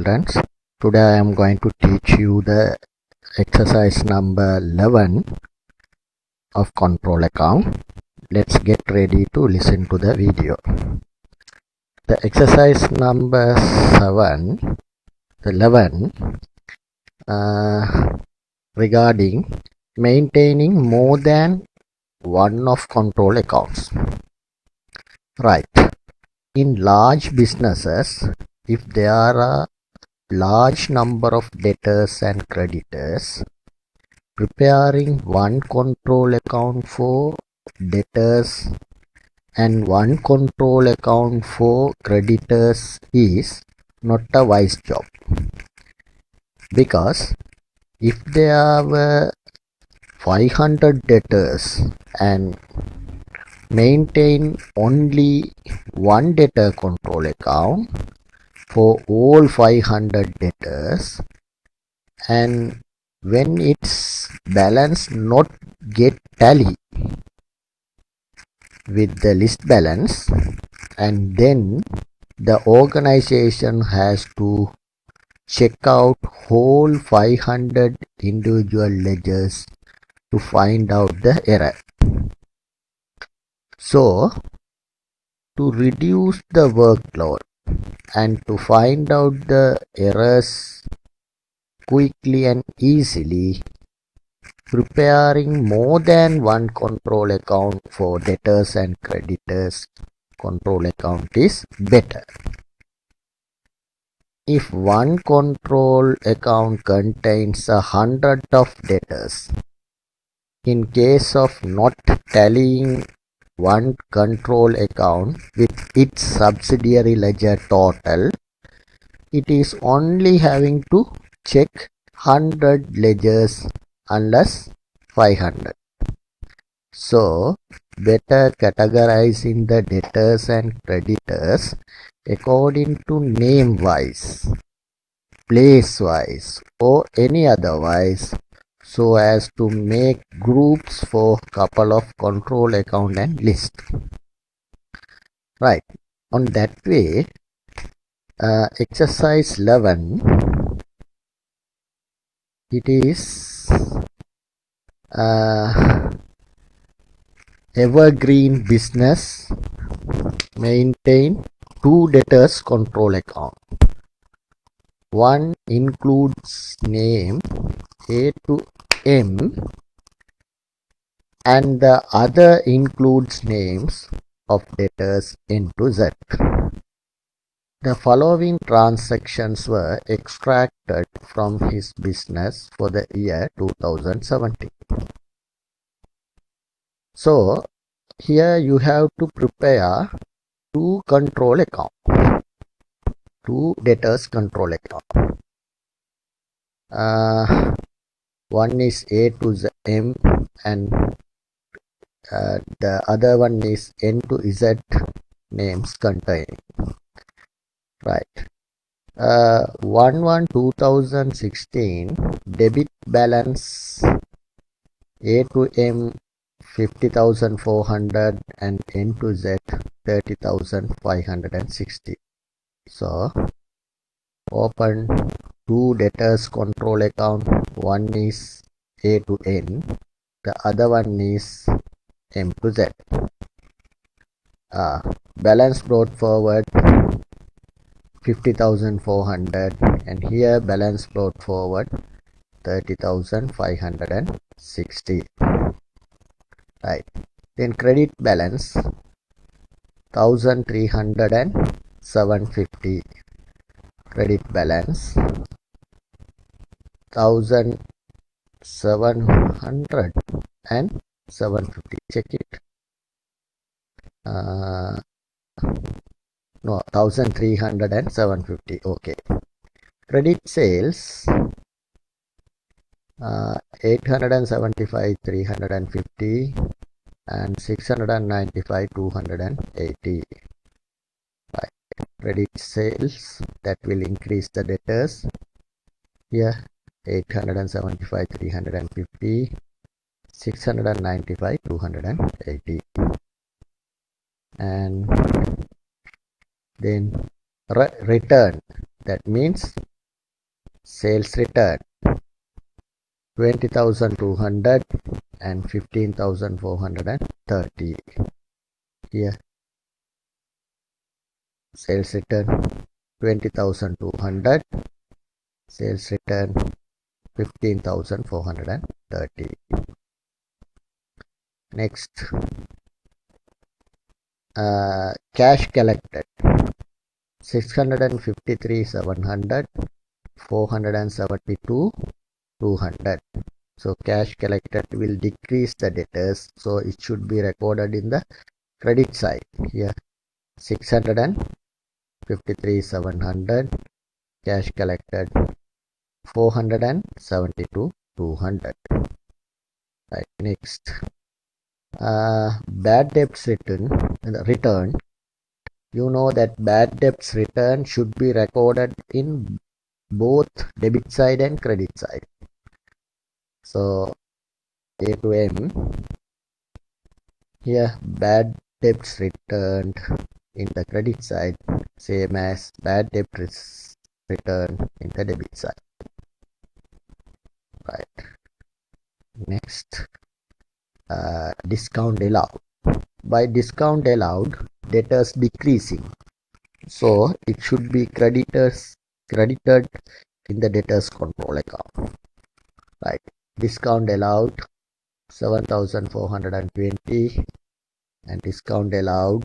children. Today I am going to teach you the exercise number 11 of control account. Let's get ready to listen to the video. The exercise number 11 regarding maintaining more than one of control accounts. Right. In large businesses, if there are a large number of debtors and creditors, preparing one control account for debtors and one control account for creditors is not a wise job. Because if there were 500 debtors and maintain only one debtor control account for all 500 debtors, and when its balance not get tally with the list balance, and then the organization has to check out whole 500 individual ledgers to find out the error. So, to reduce the workload and to find out the errors quickly and easily, preparing more than one control account for debtors and creditors control account is better. If one control account contains 100 of debtors, in case of not tallying one control account with its subsidiary ledger total, it is only having to check 100 ledgers unless 500. So, better categorizing the debtors and creditors according to name wise, place wise, or any otherwise, so as to make groups for couple of control account and list. Right. On that way, exercise 11, it is evergreen business maintain two debtors control account. One includes name A to M and the other includes names of debtors N to Z. The following transactions were extracted from his business for the year 2017. So, here you have to prepare two control account, two debtors control account. One is A to Z, M, and the other one is N to Z names containing. Right. 1/1/2016 debit balance A to M 50,400 and N to Z 30,560. So, open two debtors control account. One is A to N, the other one is M to Z. Balance brought forward 50,400 and here balance brought forward 30,560. Right. Then credit balance 1,300 and 750. Credit balance 1,700 and 750. Check it. No, 1,300 and 750. Okay. Credit sales 875 350 and 695 280. Right. Credit sales, that will increase the debtors. Here 875 350, 695 280. And then return, that means Sales return 20,200 and 15,430. Here sales return 20,200, sales return 15,430. Next, cash collected 653,700, 472, 200. So cash collected will decrease the debtors, so it should be recorded in the credit side. Here 653,700, cash collected 472, 200. Right. Next, bad debts return. You know that bad debts return should be recorded in both debit side and credit side. So A to M, here bad debts returned in the credit side, same as bad debt returned in the debit side. Right. Next, discount allowed. By discount allowed, debtors decreasing, so it should be credited in the debtors control account. Right. Discount allowed 7,420 and discount allowed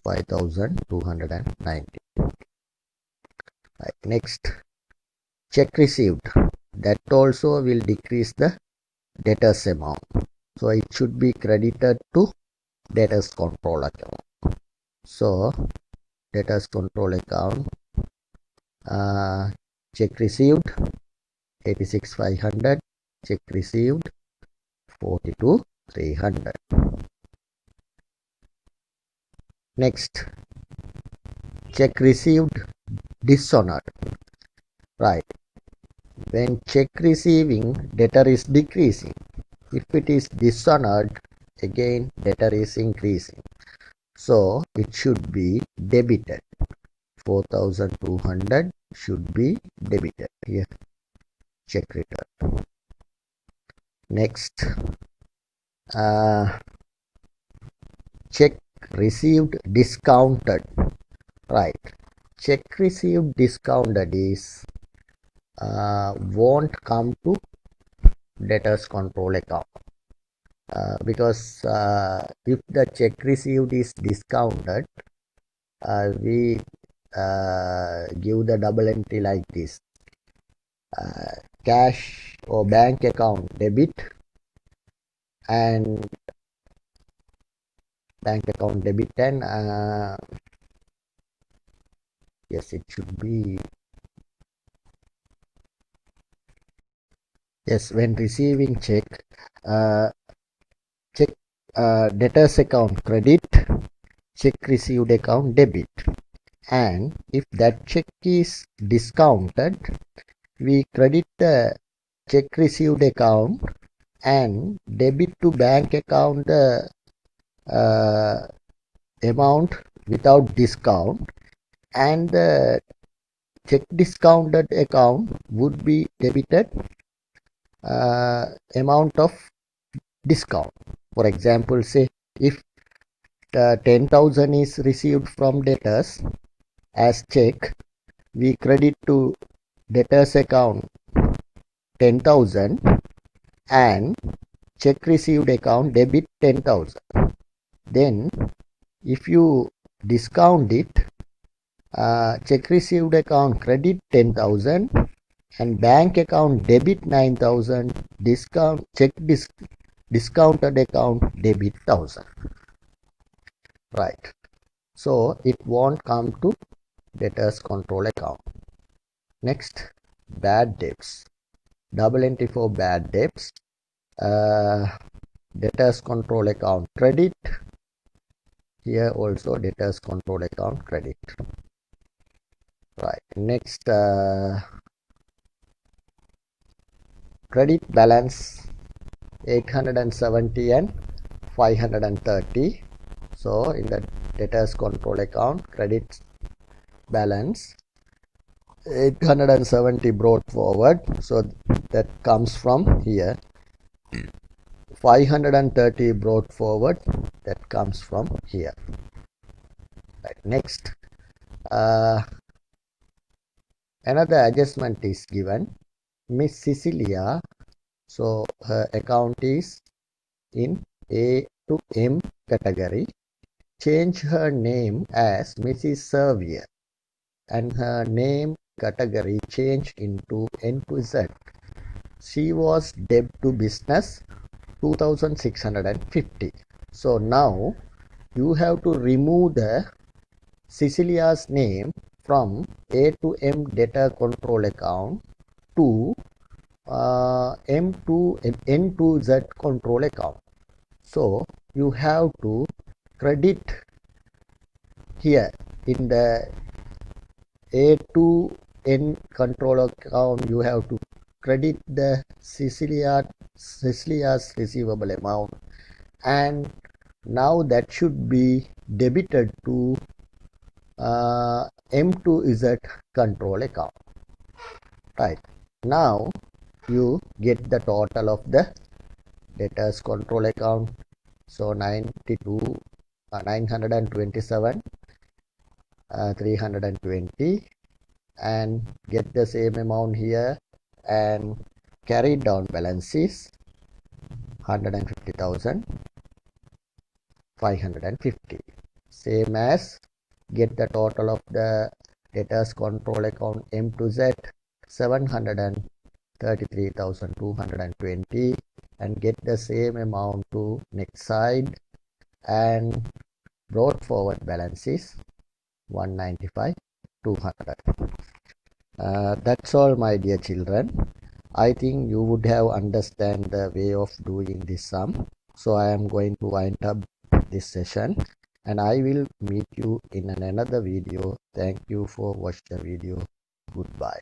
5,290. Right. Next, check received, that also will decrease the debtors amount, so it should be credited to debtors control account. So debtors control account, check received 86,500, check received 42,300. Next, check received dishonored. Right. When check receiving, debtor is decreasing. If it is dishonored, again debtor is increasing. So it should be debited. 4,200 should be debited. Here, check return. Next, check received discounted. Right. Check received discounted is won't come to debtors control account, because if the check received is discounted, we give the double entry like this: cash or bank account debit and bank account debit, and yes, it should be, yes, when receiving check, check debtors account credit, check received account debit, and if that check is discounted, we credit the check received account and debit to bank account the amount without discount, and the check discounted account would be debited amount of discount. For example, say if 10,000 is received from debtors as check, we credit to debtors account 10,000 and check received account debit 10,000. Then if you discount it, check received account credit 10,000 and bank account debit 9,000, discount check discounted account debit 1,000. Right. So it won't come to debtors control account. Next, bad debts. Double entry for bad debts. Debtors control account credit. Here also debtors control account credit. Right. Next, credit balance 870 and 530. So in the debtors control account, credit balance 870 brought forward, so that comes from here. 530 brought forward, that comes from here. Right, next, another adjustment is given. Miss Cecilia, so her account is in A to M category. Change her name as Mrs. Servier and her name category change into N to Z. She was deb to business 2650. So now you have to remove the Cecilia's name from A to M debtor control account to N to Z control account. So you have to credit here in the A to N control account. You have to credit the Cecilia's receivable amount, and now that should be debited to M to Z control account. Right, now you get the total of the debtors control account. So 927 320, and get the same amount here, and carry down balances 150,550, same as get the total of the debtors control account M to Z 733,220, and get the same amount to next side, and brought forward balances 195,200. That's all, my dear children. I think you would have understand the way of doing this sum. So I am going to wind up this session, and I will meet you in another video. Thank you for watching the video. Goodbye.